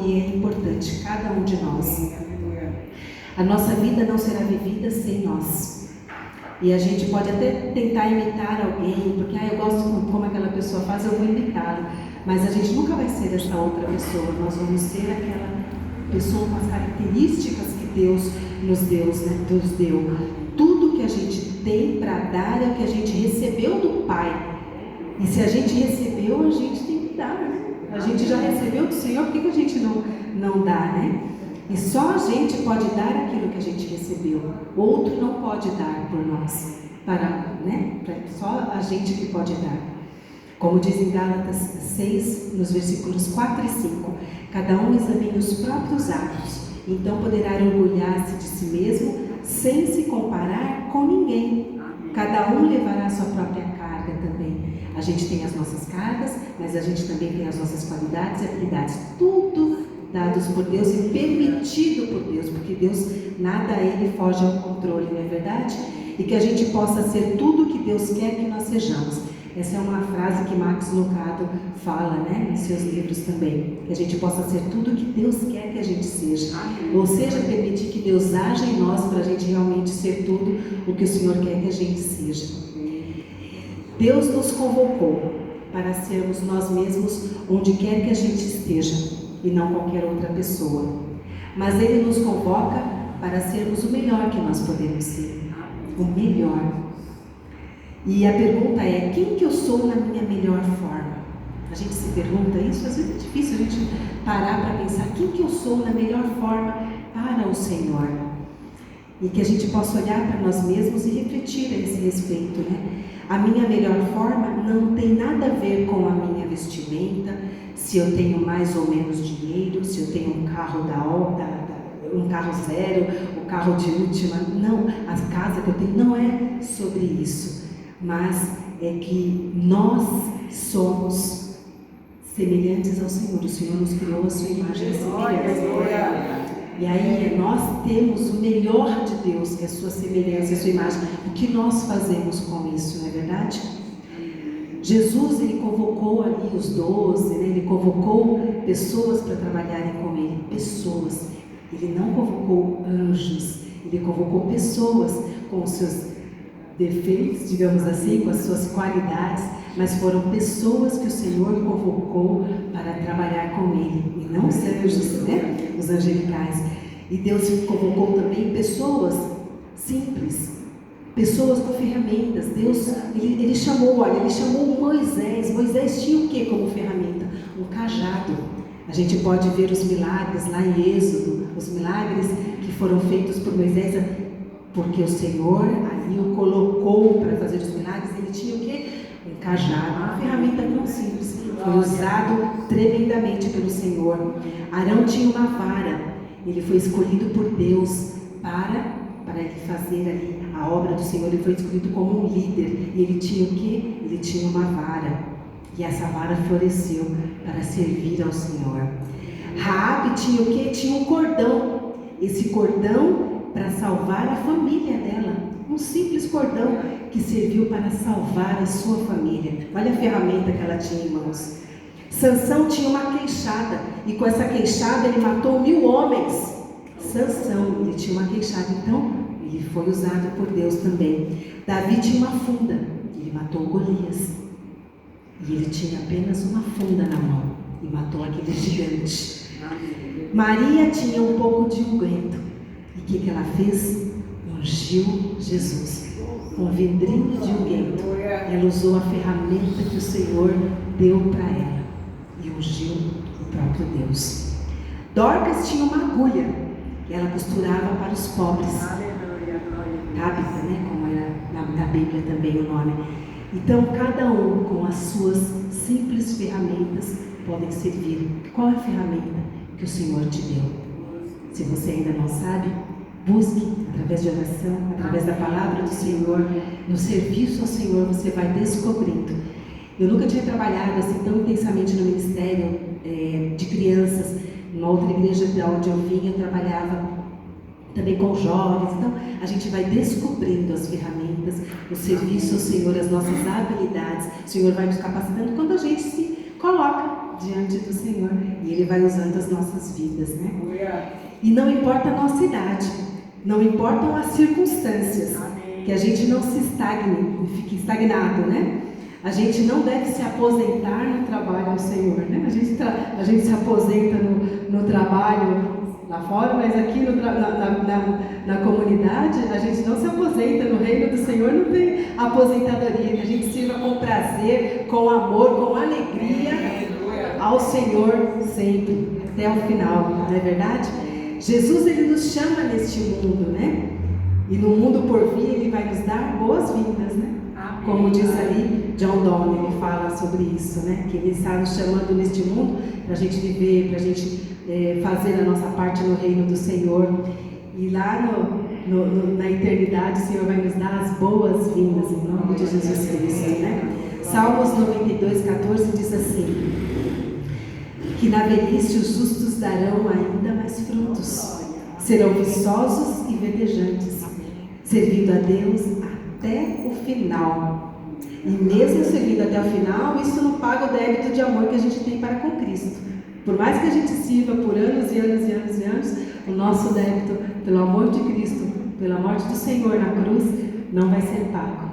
e é importante, cada um de nós. A nossa vida não será vivida sem nós. E a gente pode até tentar imitar alguém, porque eu gosto como aquela pessoa faz, eu vou imitá-lo. Mas a gente nunca vai ser essa outra pessoa, nós vamos ser aquela pessoa com as características que Deus nos deu. Tudo que a gente tem para dar é o que a gente recebeu do Pai. E se a gente recebeu, a gente tem que dar, né? A gente já recebeu do Senhor, por que a gente não dá, né? E só a gente pode dar aquilo que a gente recebeu. Outro não pode dar por nós. Só a gente que pode dar. Como diz em Gálatas 6, nos versículos 4 e 5, cada um examine os próprios atos, então poderá orgulhar-se de si mesmo, sem se comparar com ninguém. Cada um levará a sua própria carga também. A gente tem as nossas cargas, mas a gente também tem as nossas qualidades e habilidades. Tudo dados por Deus e permitido por Deus, porque Deus, nada a Ele foge ao controle, não é verdade? E que a gente possa ser tudo que Deus quer que nós sejamos. Essa é uma frase que Max Lucado fala, né, em seus livros também. Que a gente possa ser tudo que Deus quer que a gente seja. Ou seja, permitir que Deus haja em nós para a gente realmente ser tudo o que o Senhor quer que a gente seja. Deus nos convocou para sermos nós mesmos onde quer que a gente esteja e não qualquer outra pessoa. Mas Ele nos convoca para sermos o melhor que nós podemos ser. O melhor. E a pergunta é, quem que eu sou na minha melhor forma? A gente se pergunta isso, às vezes é difícil a gente parar para pensar, quem que eu sou na melhor forma para o Senhor? E que a gente possa olhar para nós mesmos e refletir a esse respeito, né? A minha melhor forma não tem nada a ver com a minha vestimenta, se eu tenho mais ou menos dinheiro, se eu tenho um carro um carro zero, um carro de última. Não, a casa que eu tenho não é sobre isso, mas é que nós somos semelhantes ao Senhor. O Senhor nos criou a sua imagem e semelhança. E aí nós temos o melhor de Deus, que é a sua semelhança, a sua imagem. O que nós fazemos com isso, não é verdade? Jesus, Ele convocou ali os 12, né? Ele convocou pessoas para trabalharem com Ele. Pessoas. Ele não convocou anjos. Ele convocou pessoas com os seus defeitos, digamos assim, com as suas qualidades, mas foram pessoas que o Senhor convocou para trabalhar com Ele, e não os anjos, né? Os angelicais. E Deus convocou também pessoas simples, pessoas com ferramentas. Deus, ele chamou Moisés. Moisés tinha o que como ferramenta? Um cajado. A gente pode ver os milagres lá em Êxodo, os milagres que foram feitos por Moisés, porque o Senhor ali o colocou para fazer os milagres. Ele tinha o quê? Um cajado, uma ferramenta tão simples. Foi usado tremendamente pelo Senhor. Arão tinha uma vara. Ele foi escolhido por Deus para ele fazer ali a obra do Senhor. Ele foi escolhido como um líder. E ele tinha o quê? Ele tinha uma vara. E essa vara floresceu para servir ao Senhor. Raabe tinha o quê? Tinha um cordão. Esse cordão para salvar a família dela. Um simples cordão que serviu para salvar a sua família. Olha a ferramenta que ela tinha em mãos. Sansão tinha uma queixada, e com essa queixada ele matou 1000 homens. Sansão, ele tinha uma queixada, então ele foi usado por Deus também. Davi tinha uma funda, ele matou Golias. E ele tinha apenas uma funda na mão, e matou aquele gigante. Maria tinha um pouco de unguento, e o que ela fez? Ungiu Jesus com vidrinho de unguento. Ela usou a ferramenta que o Senhor deu para ela e ungiu o próprio Deus. Dorcas tinha uma agulha e ela costurava para os pobres. Tabita, né? Como era na Bíblia também o nome. Então cada um com as suas simples ferramentas podem servir. Qual é a ferramenta que o Senhor te deu? Se você ainda não sabe, busque através de oração, através da palavra do Senhor, no serviço ao Senhor você vai descobrindo. Eu nunca tinha trabalhado assim tão intensamente no ministério de crianças. Numa outra igreja de onde eu vim, eu trabalhava também com jovens. Então a gente vai descobrindo as ferramentas, o serviço ao Senhor, as nossas habilidades. O Senhor vai nos capacitando quando a gente se coloca diante do Senhor. E Ele vai usando as nossas vidas, né? E não importa a nossa idade, não importam as circunstâncias, que a gente não se estagne, fique estagnado, né? A gente não deve se aposentar no trabalho ao Senhor, né? A gente se aposenta no trabalho lá fora, mas aqui na comunidade a gente não se aposenta. No reino do Senhor não tem aposentadoria, que a gente sirva com prazer, com amor, com alegria ao Senhor sempre, até o final, não é verdade? Jesus, Ele nos chama neste mundo, né? E no mundo por vir Ele vai nos dar boas-vindas, né? Como diz ali John Donne, ele fala sobre isso, né? Que Ele está nos chamando neste mundo para a gente viver, para a gente fazer a nossa parte no reino do Senhor. E lá na eternidade o Senhor vai nos dar as boas-vindas em nome de Jesus Cristo, né? Salmos 92:14 diz assim: que na velhice os justos darão ainda mais frutos, serão viçosos e verdejantes, servindo a Deus até o final. E mesmo servindo até o final, isso não paga o débito de amor que a gente tem para com Cristo. Por mais que a gente sirva por anos e anos e anos e anos, o nosso débito pelo amor de Cristo, pela morte do Senhor na cruz, não vai ser pago.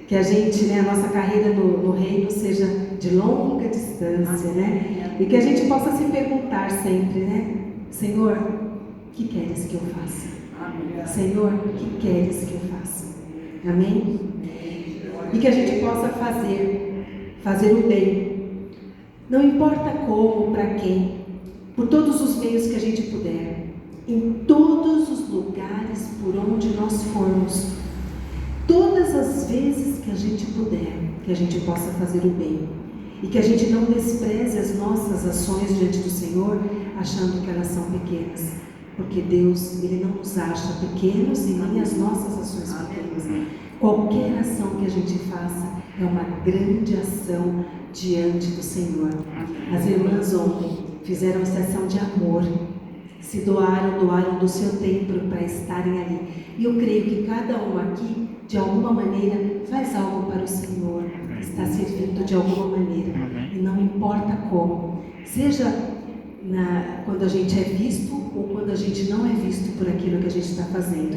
Que a gente, né, a nossa carreira no reino seja de longa distância, né? E que a gente possa se perguntar sempre, né? Senhor, o que queres que eu faça? Senhor, o que queres que eu faça? Amém? E que a gente possa fazer o bem. Não importa como, para quem, por todos os meios que a gente puder, em todos os lugares por onde nós formos, todas as vezes que a gente puder, que a gente possa fazer o bem. E que a gente não despreze as nossas ações diante do Senhor, achando que elas são pequenas. Porque Deus, Ele não nos acha pequenos e nem as nossas ações pequenas. Qualquer ação que a gente faça é uma grande ação diante do Senhor. As irmãs ontem fizeram sessão de amor, se doaram do seu tempo para estarem ali. E eu creio que cada um aqui, de alguma maneira, faz algo para o Senhor, está servindo de alguma maneira. E não importa como, seja quando a gente é visto ou quando a gente não é visto por aquilo que a gente está fazendo.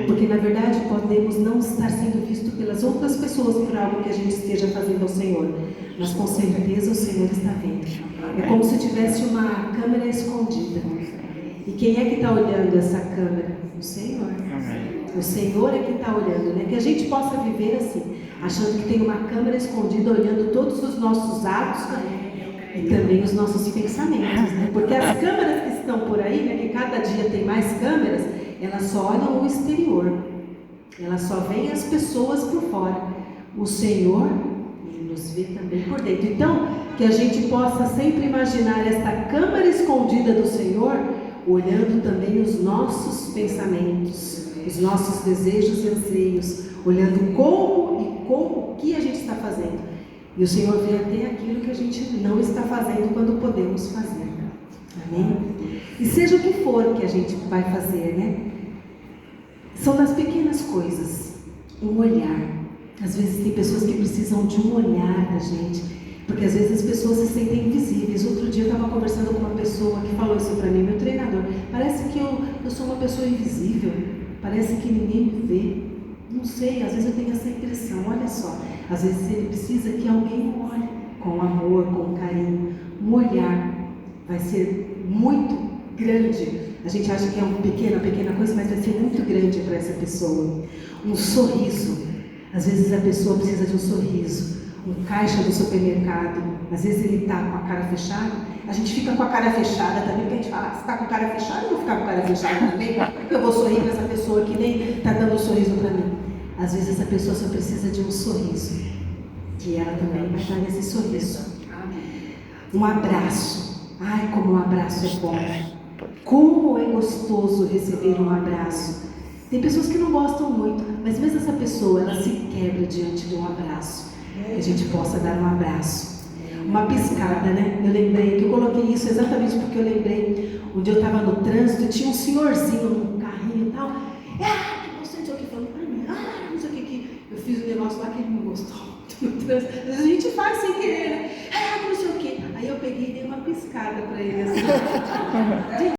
Porque na verdade podemos não estar sendo visto pelas outras pessoas por algo que a gente esteja fazendo ao Senhor, mas com certeza o Senhor está vendo. É como se tivesse uma câmera escondida. E quem é que está olhando essa câmera? O Senhor. O Senhor é que está olhando, né? Que a gente possa viver assim, achando que tem uma câmera escondida olhando todos os nossos atos e também os nossos pensamentos, né? Porque as câmeras que estão por aí, né, que cada dia tem mais câmeras, elas só olham o exterior, elas só veem as pessoas por fora. O Senhor, Ele nos vê também por dentro. Então, que a gente possa sempre imaginar esta câmera escondida do Senhor, olhando também os nossos pensamentos, os nossos desejos e anseios, olhando o que a gente está fazendo. E o Senhor vê até aquilo que a gente não está fazendo quando podemos fazer. Amém? E seja o que for que a gente vai fazer, né? São das pequenas coisas. Um olhar. Às vezes tem pessoas que precisam de um olhar da gente, porque às vezes as pessoas se sentem invisíveis. Outro dia eu estava conversando com uma pessoa que falou isso para mim, meu treinador. Parece que eu sou uma pessoa invisível. Parece que ninguém me vê. Não sei, às vezes eu tenho essa impressão. Olha só, às vezes ele precisa que alguém olhe com amor, com carinho. Um olhar vai ser muito grande. A gente acha que é uma pequena coisa, mas vai ser muito grande para essa pessoa. Um sorriso. Às vezes a pessoa precisa de um sorriso. Um caixa do supermercado. Às vezes ele está com a cara fechada. A gente fica com a cara fechada também, porque a gente fala, você está com a cara fechada, eu vou ficar com a cara fechada também, porque eu vou sorrir para essa pessoa que nem está dando um sorriso para mim. Às vezes essa pessoa só precisa de um sorriso, que ela também vai dar esse sorriso. Um abraço. Ai, como um abraço é bom. Como é gostoso receber um abraço. Tem pessoas que não gostam muito, mas mesmo essa pessoa, ela se quebra diante de um abraço. Que a gente possa dar um abraço. Uma piscada, né? Eu lembrei que eu coloquei isso exatamente porque eu lembrei. Um dia eu estava no trânsito, tinha um senhorzinho num carrinho e tal. Não sei o que falou para mim. Não sei o que. Eu fiz um negócio lá que ele não gostou. No trânsito. Às vezes a gente faz sem querer, né? Não sei o que. Aí Aí eu peguei e dei uma piscada para ele assim.